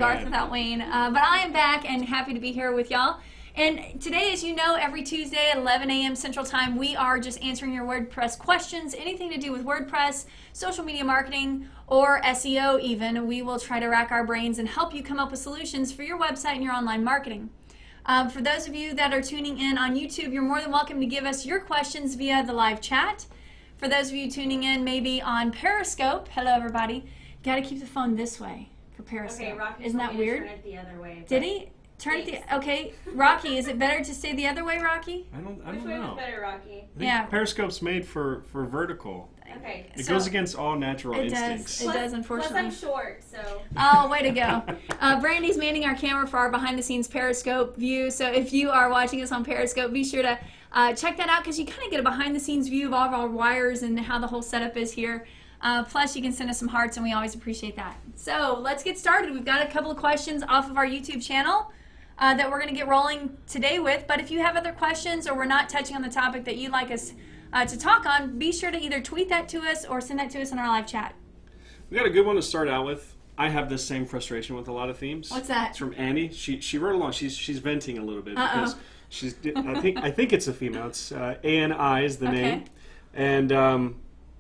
Garth without Wayne, but I am back and happy to be here with y'all. And today, as you know, every Tuesday at 11 a.m. Central Time, we are just answering your WordPress questions, anything to do with WordPress, social media marketing, or SEO even. We will try to rack our brains and help you come up with solutions for your website and your online marketing. For those of you that are tuning in on YouTube, you're more than welcome to give us your questions via the live chat. For those of you tuning in maybe on Periscope, hello everybody, got to keep the phone this way. Periscope. Okay, Rocky, isn't that weird? turn it the other way. Did he turn it the? Okay, Rocky, is it better to stay the other way, Rocky? I don't Which way know. was better, Rocky? Yeah. Periscope's made for vertical. Okay. It So- goes against all natural It instincts. does. It does, unfortunately. Plus I'm short, so. Oh, way to go. Brandy's manning our camera for our behind-the-scenes Periscope view. So if you are watching us on Periscope, be sure to check that out because you kind of get a behind-the-scenes view of all of our wires and how the whole setup is here. Plus, you can send us some hearts, and we always appreciate that. So let's get started. We've got a couple of questions off of our YouTube channel that we're going to get rolling today with. But if you have other questions or we're not touching on the topic that you'd like us to talk on, be sure to either tweet that to us or send that to us in our live chat. We got a good one to start out with. I have this same frustration with a lot of themes. What's that? It's from Annie. She wrote along. She's venting a little bit Uh-oh. because I think it's a female. It's ANI is the Okay. name, and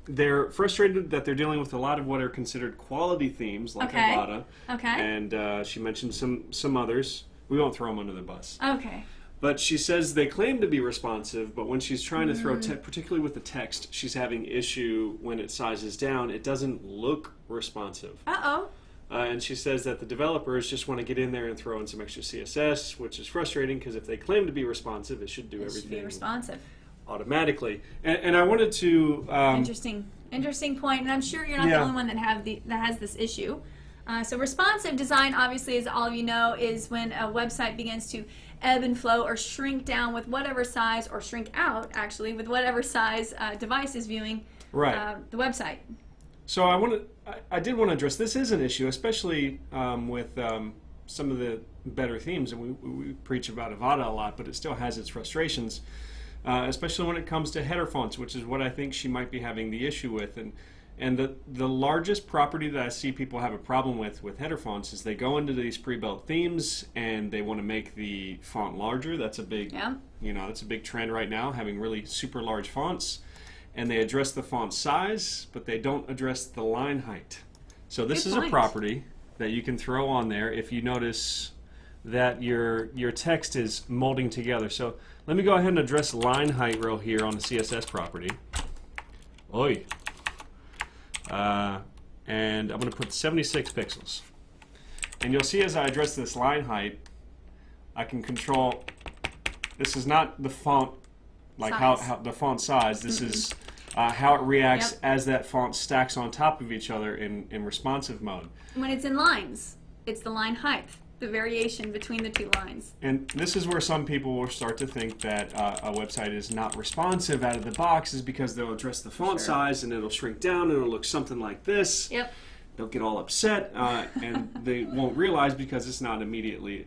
they're frustrated that they're dealing with a lot of what are considered quality themes like Okay. Avada. Okay. And she mentioned some others. We won't throw them under the bus. Okay. But she says they claim to be responsive, but when she's trying to throw, particularly with the text, she's having issue when it sizes down. It doesn't look responsive. Uh-oh. And she says that the developers just want to get in there and throw in some extra CSS, which is frustrating because if they claim to be responsive, it should do It should everything be responsive. automatically. And I wanted to... Interesting point, and I'm sure you're not the Yeah. only one that has this issue. So responsive design, obviously, as all of you know, is when a website begins to ebb and flow or shrink down with whatever size, or shrink out, actually, with whatever size device is viewing the website. So I did want to address this is an issue, especially with some of the better themes, and we preach about Avada a lot, but it still has its frustrations, especially when it comes to header fonts, which is what I think she might be having the issue with. And the largest property that I see people have a problem with header fonts is they go into these pre-built themes and they want to make the font larger. That's a big, that's a big trend right now, having really super large fonts. And they address the font size, but they don't address the line height. So this is a property that you can throw on there if you notice that your text is molding together. So let me go ahead and address line height real here on the CSS property. Oi. And I'm going to put 76 pixels. And you'll see as I address this line height, I can control, this is not the font, like how the font size, this is how it reacts as that font stacks on top of each other in responsive mode. When it's in lines, it's the line height, the variation between the two lines. And this is where some people will start to think that a website is not responsive out of the box is because they'll address the font size and it'll shrink down and it'll look something like this. Yep. They'll get all upset and they won't realize because it's not immediately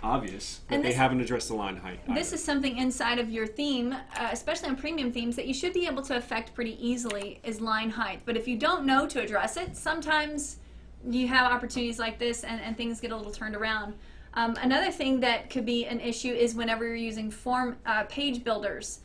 obvious that they haven't addressed the line height either. This is something inside of your theme, especially on premium themes, that you should be able to affect pretty easily is line height. But if you don't know to address it, sometimes you have opportunities like this and things get a little turned around. Another thing that could be an issue is whenever you're using form page builders.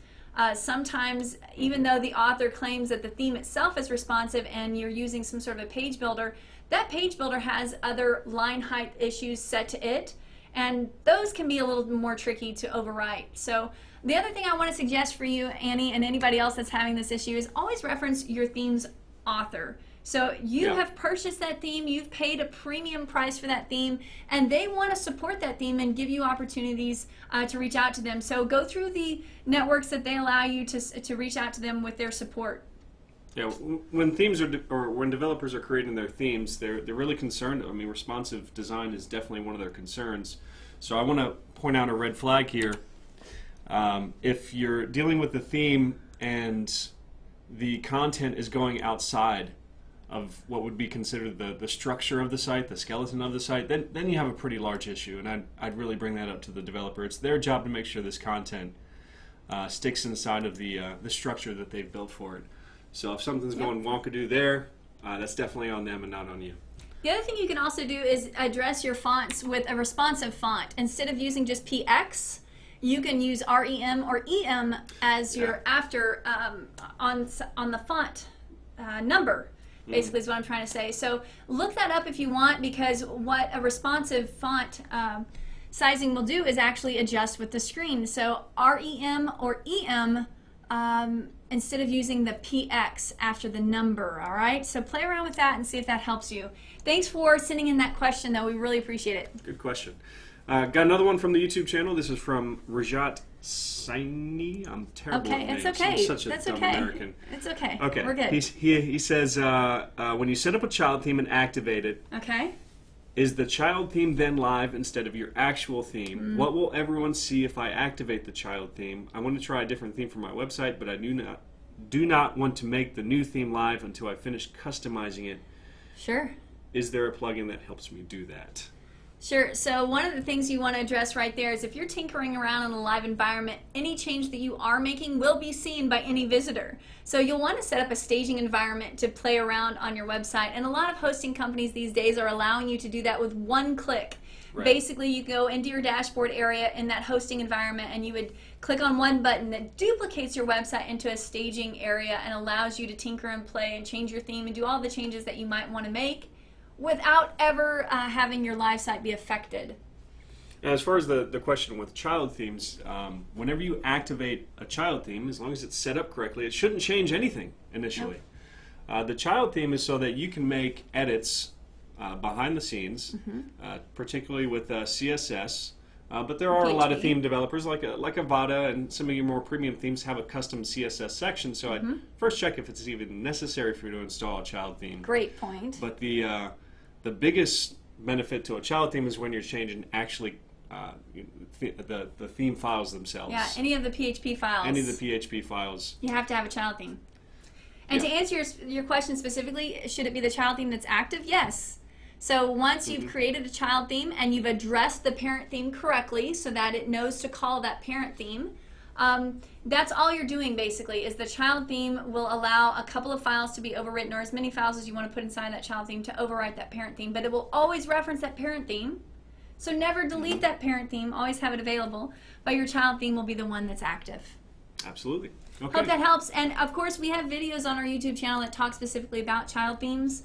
Sometimes, even though the author claims that the theme itself is responsive and you're using some sort of a page builder, that page builder has other line height issues set to it, and those can be a little more tricky to overwrite. So the other thing I want to suggest for you, Annie, and anybody else that's having this issue is always reference your theme's author. So you have purchased that theme, you've paid a premium price for that theme, and they want to support that theme and give you opportunities to reach out to them. So go through the networks that they allow you to reach out to them with their support. Yeah, when themes or when developers are creating their themes, they're really concerned. I mean, responsive design is definitely one of their concerns. So I want to point out a red flag here. If you're dealing with the theme and the content is going outside of what would be considered the structure of the site, the skeleton of the site, then you have a pretty large issue, and I'd really bring that up to the developer. It's their job to make sure this content sticks inside of the structure that they've built for it. So if something's going wonkadoo there, that's definitely on them and not on you. The other thing you can also do is address your fonts with a responsive font. Instead of using just PX, you can use REM or EM as your after on the font number. Basically, is what I'm trying to say. So look that up if you want, because what a responsive font sizing will do is actually adjust with the screen. So REM or EM instead of using the PX after the number. All right. So play around with that and see if that helps you. Thanks for sending in that question, though. We really appreciate it. Good question. Got another one from the YouTube channel. This is from Rajat Saini. I'm terrible at names. It's okay. I'm such a That's dumb okay. American. It's okay. Okay. We're good. He says, when you set up a child theme and activate it, Okay. is the child theme then live instead of your actual theme? What will everyone see if I activate the child theme? I want to try a different theme for my website, but I do not want to make the new theme live until I finish customizing it. Sure. Is there a plugin that helps me do that? Sure. So one of the things you want to address right there is if you're tinkering around in a live environment, any change that you are making will be seen by any visitor. So you'll want to set up a staging environment to play around on your website. And a lot of hosting companies these days are allowing you to do that with one click. Right. Basically, you go into your dashboard area in that hosting environment and you would click on one button that duplicates your website into a staging area and allows you to tinker and play and change your theme and do all the changes that you might want to make without ever having your live site be affected. As far as the question with child themes, whenever you activate a child theme, as long as it's set up correctly, it shouldn't change anything initially. The child theme is so that you can make edits behind the scenes, particularly with CSS. But there are a lot of PHP. theme developers like Avada, and some of your more premium themes have a custom CSS section. So I'd first check if it's even necessary for you to install a child theme. Great point. But the biggest benefit to a child theme is when you're changing actually the theme files themselves. Yeah, any of the PHP files. Any of the PHP files. You have to have a child theme. And to answer your question specifically, should it be the child theme that's active? Yes. So once you've created a child theme and you've addressed the parent theme correctly so that it knows to call that parent theme, that's all you're doing basically. Is the child theme will allow a couple of files to be overwritten, or as many files as you want to put inside that child theme to overwrite that parent theme, but it will always reference that parent theme. So never delete that parent theme, always have it available, but your child theme will be the one that's active. Absolutely. Okay. Hope that helps. And of course, we have videos on our YouTube channel that talk specifically about child themes.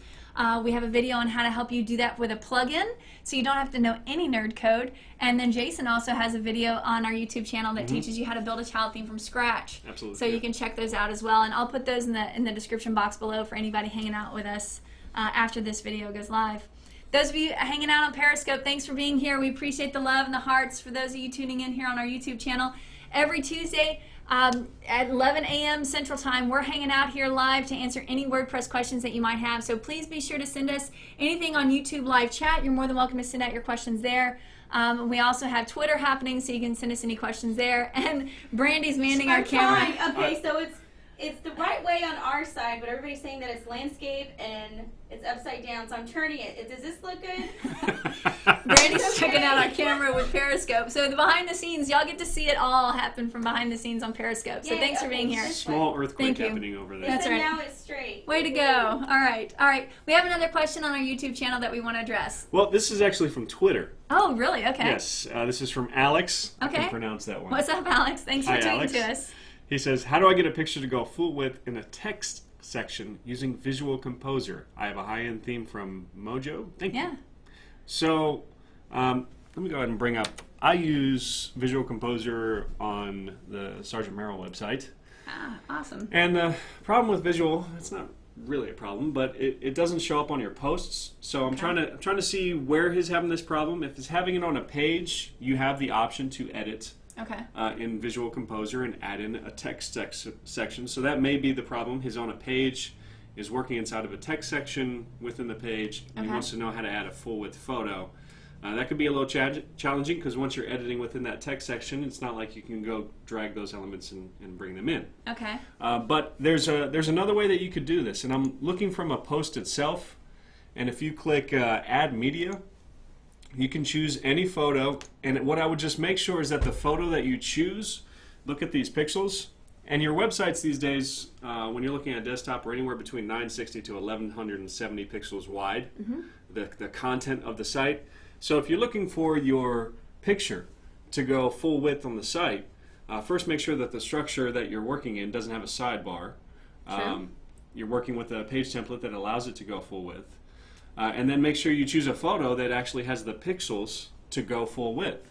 We have a video on how to help you do that with a plugin, so you don't have to know any nerd code. And then Jason also has a video on our YouTube channel that teaches you how to build a child theme from scratch. Absolutely. So you can check those out as well. And I'll put those in the description box below for anybody hanging out with us after this video goes live. Those of you hanging out on Periscope, thanks for being here. We appreciate the love and the hearts for those of you tuning in here on our YouTube channel. Every Tuesday, at 11 a.m. Central Time, we're hanging out here live to answer any WordPress questions that you might have. So please be sure to send us anything on YouTube live chat. You're more than welcome to send out your questions there. We also have Twitter happening, so you can send us any questions there. And Brandy's manning our camera. Okay, so it's the right way on our side, but everybody's saying that it's landscape and it's upside down, so I'm turning it. Does this look good? Brandy's checking out our camera with Periscope. So the behind the scenes, y'all get to see it all happen from behind the scenes on Periscope. So Yay, thanks for being here. Small earthquake Thank you. happening over there. That's So right. now it's straight. Way to go. All right. All right. We have another question on our YouTube channel that we want to address. Well, this is actually from Twitter. Oh, really? Okay. Yes, this is from Alex. I Okay. can pronounce that one. What's up, Alex? Thanks for Hi, tweeting Alex. to us. He says, how do I get a picture to go full width in a text section using Visual Composer? I have a high-end theme from Mojo. Thank you. Yeah. So let me go ahead and bring up, I use Visual Composer on the Sergeant Merrill website. Ah, awesome. And the problem with Visual, it's not really a problem, but it doesn't show up on your posts. So I'm trying to see where he's having this problem. If it's having it on a page, you have the option to edit Okay. in Visual Composer and add in a text section. So that may be the problem. He's on a page, is working inside of a text section within the page, and he Okay. wants to know how to add a full width photo. That could be a little challenging because once you're editing within that text section, it's not like you can go drag those elements and bring them in. Okay. But there's another way that you could do this, and I'm looking from a post itself, and if you click Add Media, you can choose any photo, and what I would just make sure is that the photo that you choose, look at these pixels, And your websites these days, when you're looking at a desktop, are anywhere between 960 to 1170 pixels wide, the content of the site. So if you're looking for your picture to go full width on the site, first make sure that the structure that you're working in doesn't have a sidebar. You're working with a page template that allows it to go full width. And then make sure you choose a photo that actually has the pixels to go full width.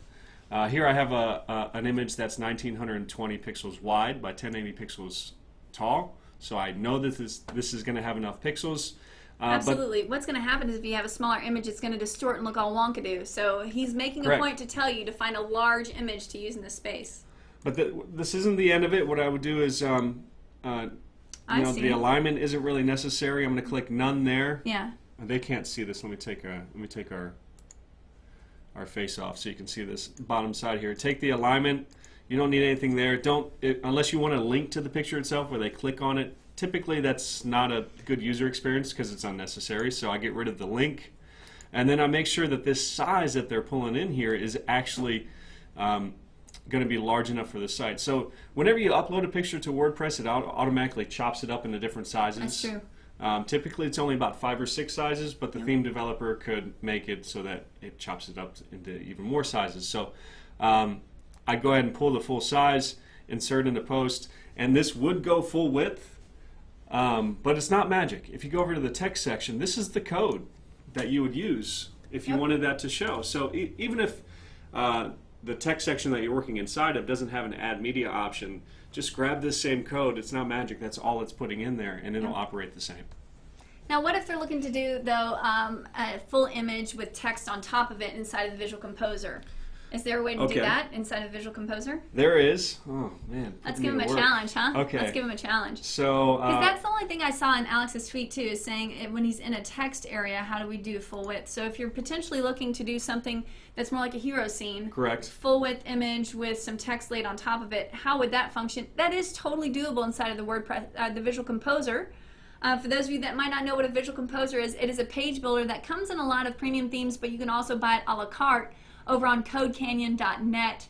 Here I have an image that's 1920 pixels wide by 1080 pixels tall, so I know that this is going to have enough pixels. Absolutely. What's going to happen is if you have a smaller image, it's going to distort and look all wonkadoo. So he's making a point to tell you to find a large image to use in this space. But this isn't the end of it. What I would do is, the alignment isn't really necessary. I'm going to click none there. Yeah. They can't see this. Let me take our face off so you can see this bottom side here. Take the alignment. You don't need anything there. Unless you want to link to the picture itself where they click on it. Typically that's not a good user experience because it's unnecessary, so I get rid of the link. And then I make sure that this size that they're pulling in here is actually going to be large enough for the site. So whenever you upload a picture to WordPress, it automatically chops it up into different sizes. That's true. Typically it's only about 5 or 6 sizes, but the theme developer could make it so that it chops it up into even more sizes. So I go ahead and pull the full size, insert into post, and this would go full width, but it's not magic. If you go over to the text section, this is the code that you would use if you wanted that to show. So even if the text section that you're working inside of doesn't have an add media option, just grab this same code. It's not magic. That's all it's putting in there, and it'll operate the same. Now, what if they're looking to do, though, a full image with text on top of it inside of the Visual Composer? Is there a way to do that inside of Visual Composer? There is. Oh, man. Let's give him a challenge, huh? Okay. Let's give him a challenge. So, because that's the only thing I saw in Alex's tweet, too, is saying when he's in a text area, how do we do full width? So if you're potentially looking to do something that's more like a hero scene. Correct. Full width image with some text laid on top of it, how would that function? That is totally doable inside of the WordPress, the Visual Composer. For those of you that might not know what a Visual Composer is, it is a page builder that comes in a lot of premium themes, but you can also buy it a la carte over on codecanyon.net.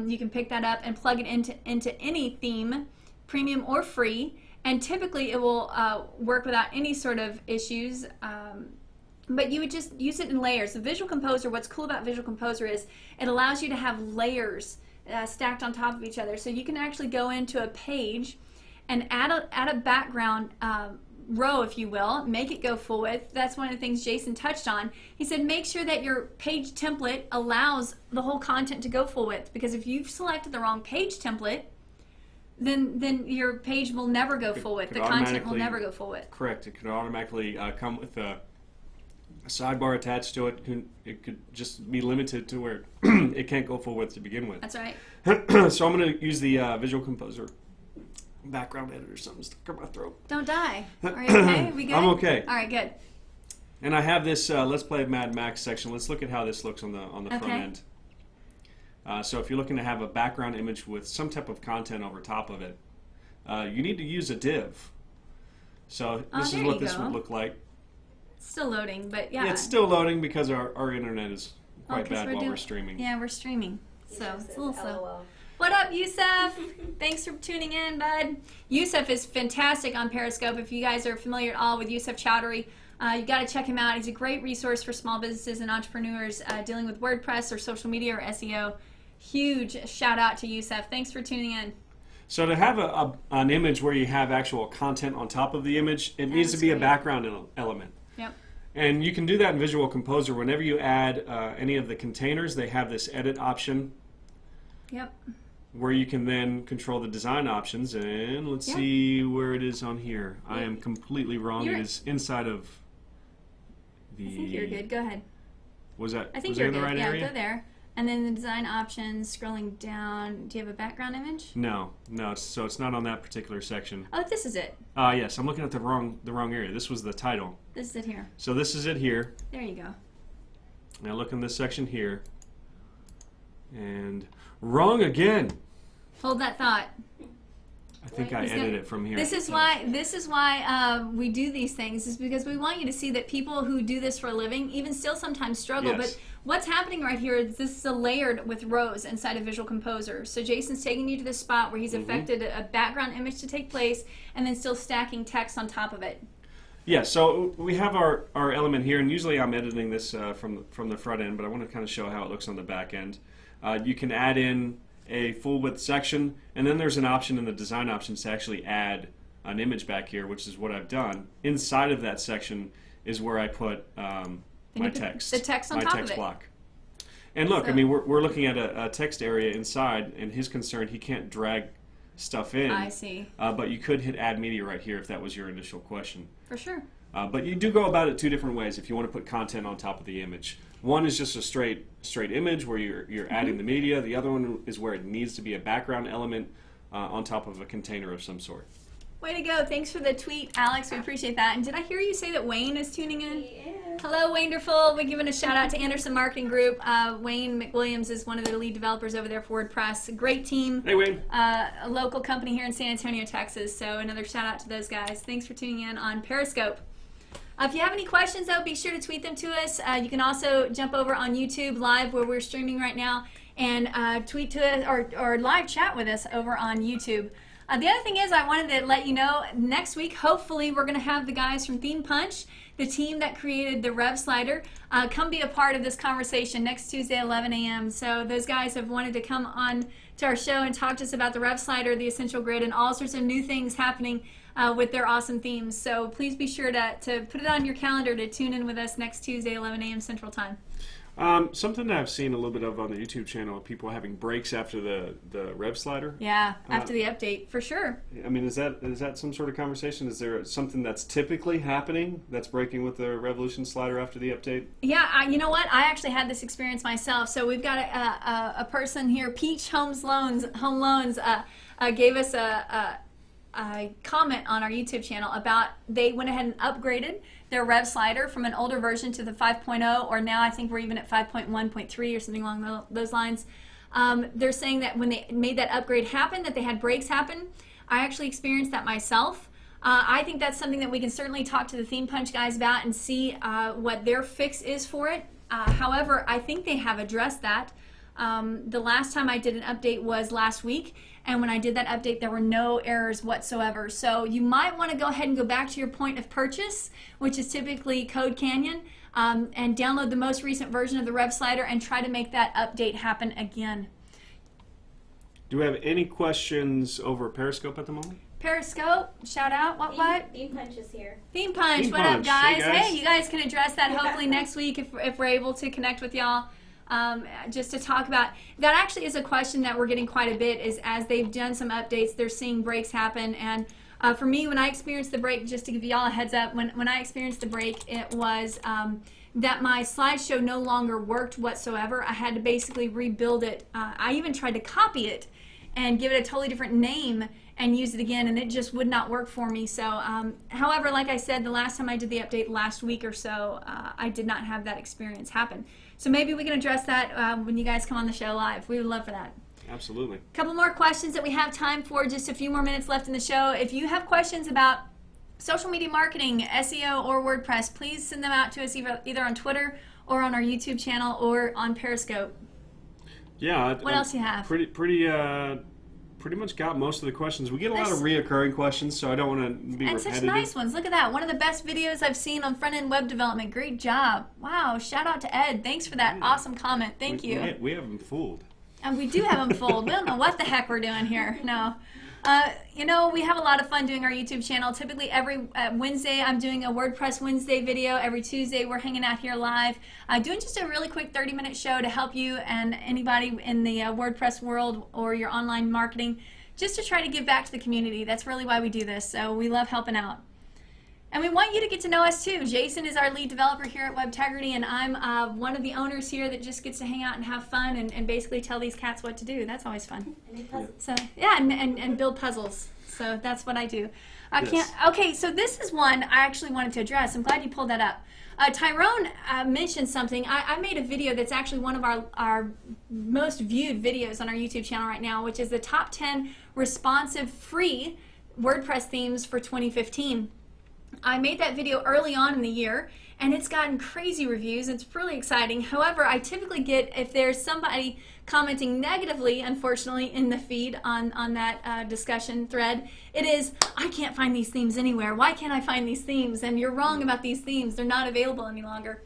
You can pick that up and plug it into any theme, premium or free, and typically it will work without any sort of issues. But you would just use it in layers. The Visual Composer, what's cool about Visual Composer is it allows you to have layers stacked on top of each other. So you can actually go into a page and add a background row, if you will, make it go full width. That's one of the things Jason touched on. He said make sure that your page template allows the whole content to go full width, because if you've selected the wrong page template, then your page will never go full width. The content will never go full width. Correct. It could automatically come with a sidebar attached to it. It could just be limited to where it can't go full width to begin with. That's right. So I'm going to use the Visual Composer background editor. Something stuck in my throat. Don't die. Are you okay? Are we good? I'm okay. All right, good. And I have this Let's Play Mad Max section. Let's look at how this looks on the front end. So if you're looking to have a background image with some type of content over top of it, you need to use a div. So this is what this would look like. It's still loading, but yeah. It's still loading because our internet is quite bad while we're streaming. Yeah, we're streaming. So it's a little slow. What up, Yusuf? Thanks for tuning in, bud. Yusuf is fantastic on Periscope. If you guys are familiar at all with Yusuf Chowdhury, you got to check him out. He's a great resource for small businesses and entrepreneurs dealing with WordPress or social media or SEO. Huge shout out to Yusuf. Thanks for tuning in. So to have an image where you have actual content on top of the image, it needs to be a background element. Yep. And you can do that in Visual Composer. Whenever you add any of the containers, they have this edit option. Yep. Where you can then control the design options. And let's see where it is on here. I am completely wrong. It is inside of the... I think you're good. Go ahead. Was that? I think was you're in the good. right area? Go there. And then the design options, scrolling down. Do you have a background image? No. So it's not on that particular section. Oh, this is it. Yes, I'm looking at the wrong area. This was the title. This is it here. So this is it here. There you go. Now look in this section here. And wrong again. Hold that thought. I think I edited it from here. This is why we do these things, is because we want you to see that people who do this for a living even still sometimes struggle. Yes. But what's happening right here is this is a layered with rows inside of Visual Composer. So Jason's taking you to the spot where he's affected a background image to take place and then still stacking text on top of it. Yeah, so we have our element here, and usually I'm editing this from the front end, but I want to kind of show how it looks on the back end. You can add in a full width section, and then there's an option in the design options to actually add an image back here, which is what I've done. Inside of that section is where I put my text. The text on top of it. My text block. And look, So, I mean, we're looking at a text area inside, and his concern, he can't drag stuff in. I see. But you could hit add media right here if that was your initial question. For sure. But you do go about it two different ways if you want to put content on top of the image. One is just a straight image where you're adding the media. The other one is where it needs to be a background element on top of a container of some sort. Way to go. Thanks for the tweet, Alex. We appreciate that. And did I hear you say that Wayne is tuning in? Yeah. Hello, Wonderful. We're giving a shout out to Anderson Marketing Group. Wayne McWilliams is one of the lead developers over there for WordPress. Great team. Hey, Wayne. A local company here in San Antonio, Texas. So another shout out to those guys. Thanks for tuning in on Periscope. If you have any questions, though, be sure to tweet them to us. You can also jump over on YouTube Live, where we're streaming right now, and tweet to us or live chat with us over on YouTube. The other thing is, I wanted to let you know, next week, hopefully, we're going to have the guys from Theme Punch, the team that created the Rev Slider, come be a part of this conversation next Tuesday, 11 a.m. So those guys have wanted to come on to our show and talk to us about the Rev Slider, the Essential Grid, and all sorts of new things happening with their awesome themes. So please be sure to put it on your calendar to tune in with us next Tuesday, 11 a.m. Central Time. Something that I've seen a little bit of on the YouTube channel, people having breaks after the Rev Slider. Yeah, after the update, for sure. I mean, is that some sort of conversation? Is there something that's typically happening that's breaking with the Revolution Slider after the update? Yeah, you know what? I actually had this experience myself. So we've got a person here, Peach Home Loans, gave us a comment on our YouTube channel about they went ahead and upgraded their Rev Slider from an older version to the 5.0, or now I think we're even at 5.1.3 or something along those lines. They're saying that when they made that upgrade happen, that they had breaks happen. I actually experienced that myself. I think that's something that we can certainly talk to the Theme Punch guys about and see what their fix is for it. However, I think they have addressed that. The last time I did an update was last week, and when I did that update there were no errors whatsoever. So you might want to go ahead and go back to your point of purchase, which is typically Code Canyon, and download the most recent version of the Rev Slider and try to make that update happen again. Do we have any questions over Periscope at the moment? Periscope, shout out, what? Theme Punch is here. Theme Punch, Theme what Punch. up guys? Hey, guys. Hey, you guys can address that hopefully next week if we're able to connect with y'all. Just to talk about, that actually is a question that we're getting quite a bit, is as they've done some updates, they're seeing breaks happen. And for me, when I experienced the break, just to give y'all a heads up, when I experienced the break, it was that my slideshow no longer worked whatsoever. I had to basically rebuild it. I even tried to copy it and give it a totally different name and use it again, and it just would not work for me. So, however, like I said, the last time I did the update last week or so, I did not have that experience happen. So maybe we can address that when you guys come on the show live. We would love for that. Absolutely. A couple more questions that we have time for, just a few more minutes left in the show. If you have questions about social media marketing, SEO, or WordPress, please send them out to us either on Twitter or on our YouTube channel or on Periscope. Yeah. What else you have? Pretty much got most of the questions. We get a lot of reoccurring questions, so I don't want to be and repetitive. such nice ones. Look at that. One of the best videos I've seen on front-end web development. Great job. Wow. Shout out to Ed. Thanks for that awesome comment. Thank you. We have them fooled. And we do have them fooled. We don't know what the heck we're doing here. No. You know, we have a lot of fun doing our YouTube channel. Typically every Wednesday I'm doing a WordPress Wednesday video. Every Tuesday we're hanging out here live, doing just a really quick 30-minute show to help you and anybody in the WordPress world or your online marketing, just to try to give back to the community. That's really why we do this. So we love helping out. And we want you to get to know us too. Jason is our lead developer here at WebTegrity, and I'm one of the owners here that just gets to hang out and have fun and basically tell these cats what to do. That's always fun. So yeah, and build puzzles. So that's what I do. Okay, so this is one I actually wanted to address. I'm glad you pulled that up. Tyrone mentioned something. I made a video that's actually one of our most viewed videos on our YouTube channel right now, which is the top 10 responsive free WordPress themes for 2015. I made that video early on in the year, and it's gotten crazy reviews. It's really exciting. However, I typically get, if there's somebody commenting negatively, unfortunately, in the feed on that discussion thread, it is, I can't find these themes anywhere. Why can't I find these themes? And you're wrong about these themes. They're not available any longer.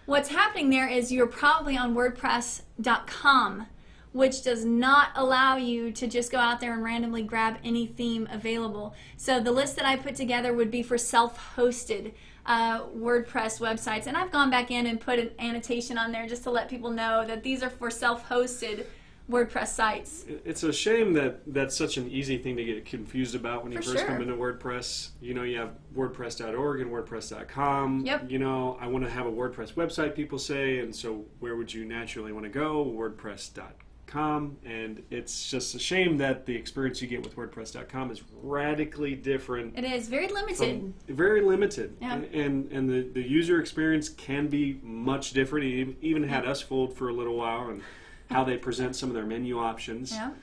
What's happening there is you're probably on WordPress.com, which does not allow you to just go out there and randomly grab any theme available. So the list that I put together would be for self-hosted WordPress websites. And I've gone back in and put an annotation on there just to let people know that these are for self-hosted WordPress sites. It's a shame that that's such an easy thing to get confused about when you For first sure. come into WordPress. You know, you have WordPress.org and WordPress.com. Yep. You know, I want to have a WordPress website, people say, and so where would you naturally want to go? WordPress.com. And it's just a shame that the experience you get with WordPress.com is radically different. It is very limited. Very limited. Yeah. And the user experience can be much different. It even had us fooled for a little while and how they present some of their menu options. Yeah.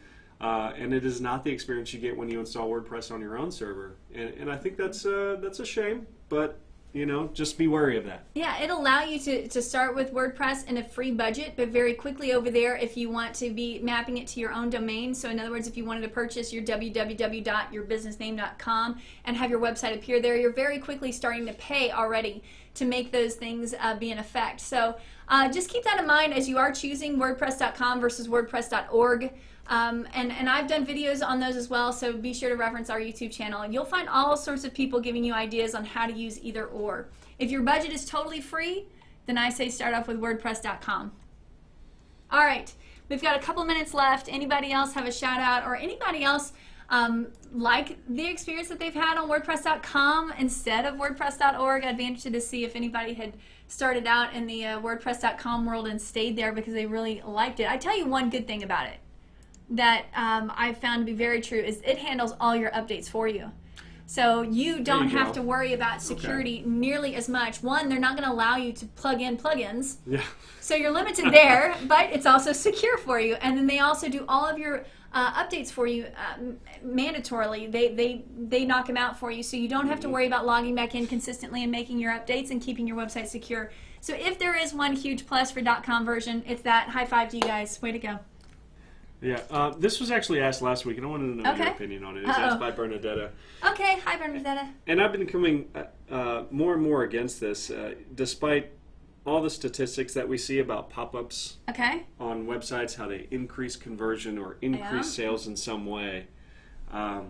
And it is not the experience you get when you install WordPress on your own server. And I think that's a shame, but you know, just be wary of that. Yeah, it'll allow you to start with WordPress in a free budget, but very quickly over there if you want to be mapping it to your own domain. So in other words, if you wanted to purchase your www.yourbusinessname.com and have your website appear there, you're very quickly starting to pay already to make those things be in effect. So just keep that in mind as you are choosing WordPress.com versus WordPress.org. And I've done videos on those as well, so be sure to reference our YouTube channel. And you'll find all sorts of people giving you ideas on how to use either or. If your budget is totally free, then I say start off with WordPress.com. All right, we've got a couple minutes left. Anybody else have a shout out, or anybody else like the experience that they've had on WordPress.com instead of WordPress.org? I'd be interested to see if anybody had started out in the WordPress.com world and stayed there because they really liked it. I tell you one good thing about it that I've found to be very true is it handles all your updates for you. So you don't have to worry about security nearly as much. One, they're not going to allow you to plug in plugins. Yeah. So you're limited there, but it's also secure for you. And then they also do all of your updates for you mandatorily. They knock them out for you, so you don't have to worry about logging back in consistently and making your updates and keeping your website secure. So if there is one huge plus for .com version, it's that. High five to you guys. Way to go. Yeah, this was actually asked last week, and I wanted to know your opinion on it. It was asked by Bernadetta. Okay, hi Bernadetta. And I've been coming more and more against this, despite all the statistics that we see about pop-ups on websites, how they increase conversion or increase sales in some way. I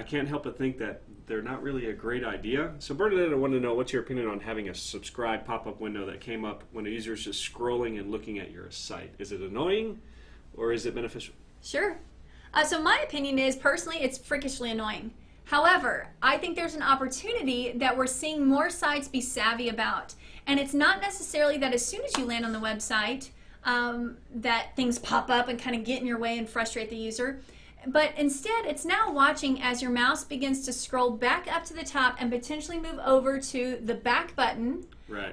can't help but think that they're not really a great idea. So Bernadetta, I wanted to know what's your opinion on having a subscribe pop-up window that came up when a user is just scrolling and looking at your site. Is it annoying? Or is it beneficial? Sure. So my opinion is, personally, it's freakishly annoying. However, I think there's an opportunity that we're seeing more sites be savvy about. And it's not necessarily that as soon as you land on the website that things pop up and kind of get in your way and frustrate the user. But instead, it's now watching as your mouse begins to scroll back up to the top and potentially move over to the back button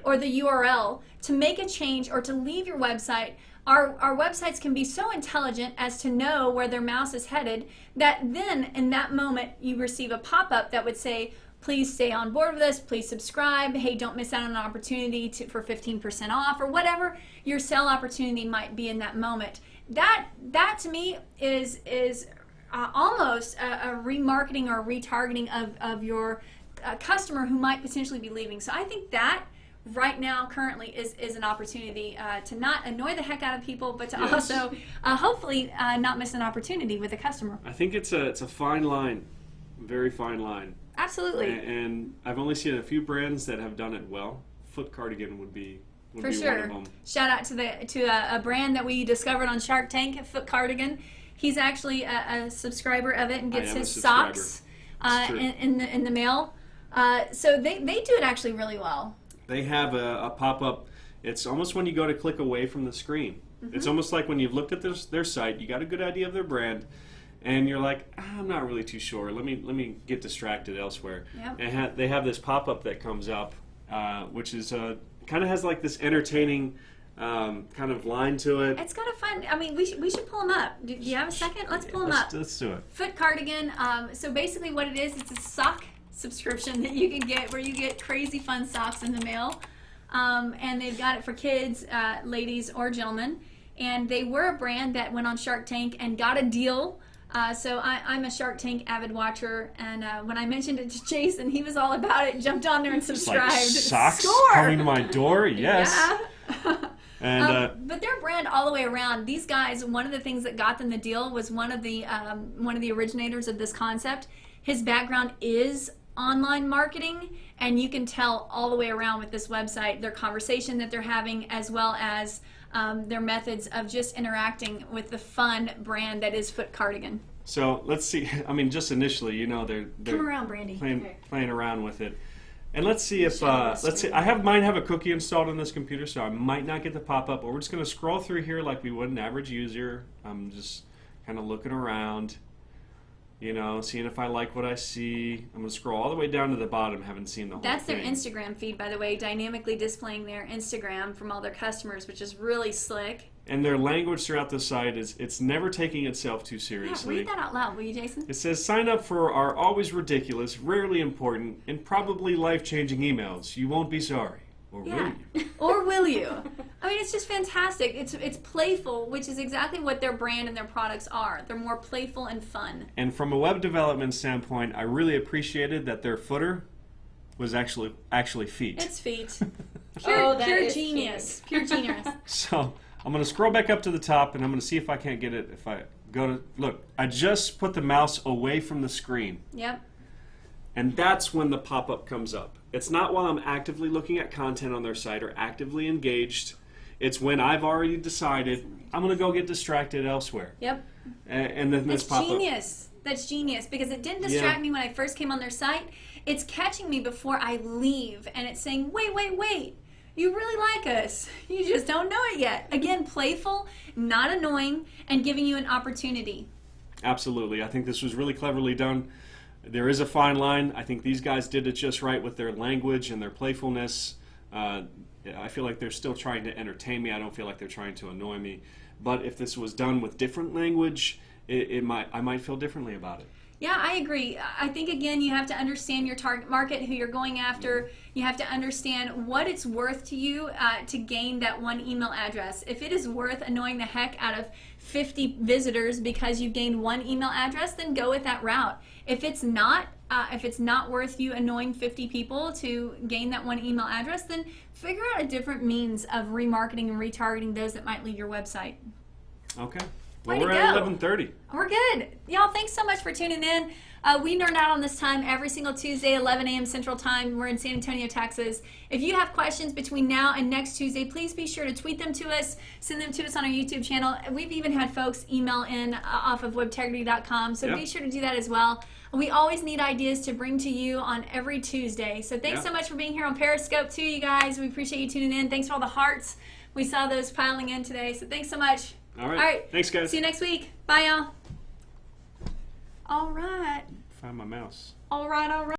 or the URL to make a change or to leave your website. Our websites can be so intelligent as to know where their mouse is headed that then in that moment you receive a pop-up that would say, please stay on board with us, please subscribe, hey, don't miss out on an opportunity for 15% off, or whatever your sale opportunity might be in that moment. That to me is almost a remarketing or retargeting of your customer who might potentially be leaving. So I think that right now currently is an opportunity to not annoy the heck out of people, but to also hopefully not miss an opportunity with a customer. I think it's a fine line, very fine line. Absolutely. And I've only seen a few brands that have done it well. Foot Cardigan would be For one sure. of them. Shout out to a brand that we discovered on Shark Tank, Foot Cardigan. He's actually a subscriber of it and gets his socks in the mail. So they do it actually really well. They have a pop-up. It's almost when you go to click away from the screen. Mm-hmm. It's almost like when you've looked at their site, you got a good idea of their brand, and you're like, I'm not really too sure. Let me get distracted elsewhere. Yep. And they have this pop-up that comes up, which is kind of has like this entertaining kind of line to it. It's kind of fun. I mean, we should pull them up. Do you have a second? Let's pull them up. Let's do it. Foot Cardigan. So basically what it is, it's a sock subscription that you can get where you get crazy fun socks in the mail. and they've got it for kids, ladies or gentlemen. And they were a brand that went on Shark Tank and got a deal. So I'm a Shark Tank avid watcher, and when I mentioned it to Jason, he was all about it, jumped on there and subscribed. Like socks Score! coming to my door, yes. Yeah. And but their brand all the way around. These guys, one of the things that got them the deal was one of the originators of this concept. His background is online marketing, and you can tell all the way around with this website their conversation that they're having, as well as their methods of just interacting with the fun brand that is Foot Cardigan. so let's see. I mean, just initially, you know, they're Come around, Brandy. playing around with it, and let's see if let's see. I might have a cookie installed on this computer, so I might not get the pop up. But we're just going to scroll through here like we would an average user. I'm just kind of looking around. You know, seeing if I like what I see. I'm going to scroll all the way down to the bottom, haven't seen the whole That's thing. their Instagram feed, by the way, dynamically displaying their Instagram from all their customers, which is really slick. And their language throughout the site it's never taking itself too Yeah, seriously. read that out loud, will you, Jason? It says, sign up for our always ridiculous, rarely important, and probably life-changing emails. You won't be sorry. Or will you? Or will you? I mean, it's just fantastic. It's playful, which is exactly what their brand and their products are. They're more playful and fun. And from a web development standpoint, I really appreciated that their footer was actually feet. It's feet. Oh, that Pure is genius. Pure genius. So I'm going to scroll back up to the top, and I'm going to see if I can't get it. If I go to, look, I just put the mouse away from the screen. Yep. And that's when the pop-up comes up. It's not while I'm actively looking at content on their site or actively engaged. It's when I've already decided I'm going to go get distracted elsewhere. Yep. And then this That's pop-up. genius. That's genius, because it didn't distract me when I first came on their site. It's catching me before I leave, and it's saying, wait. You really like us. You just don't know it yet. Again, playful, not annoying, and giving you an opportunity. Absolutely. I think this was really cleverly done. There is a fine line. I think these guys did it just right with their language and their playfulness. I feel like they're still trying to entertain me. I don't feel like they're trying to annoy me. But if this was done with different language, I might feel differently about it. Yeah, I agree. I think, again, you have to understand your target market, who you're going after. You have to understand what it's worth to you to gain that one email address. If it is worth annoying the heck out of 50 visitors because you've gained one email address, then go with that route. If it's not worth you annoying 50 people to gain that one email address, then figure out a different means of remarketing and retargeting those that might leave your website. Okay. Well, Way to we're at go. 11:30. We're good. Y'all, thanks so much for tuning in. We nerd out on this time every single Tuesday, 11 a.m. Central Time. We're in San Antonio, Texas. If you have questions between now and next Tuesday, please be sure to tweet them to us, send them to us on our YouTube channel. We've even had folks email in off of WebTegrity.com, so be sure to do that as well. We always need ideas to bring to you on every Tuesday. So thanks so much for being here on Periscope too, you guys. We appreciate you tuning in. Thanks for all the hearts. We saw those piling in today, so thanks so much. All right. Thanks, guys. See you next week. Bye, y'all. All right. Find my mouse. All right.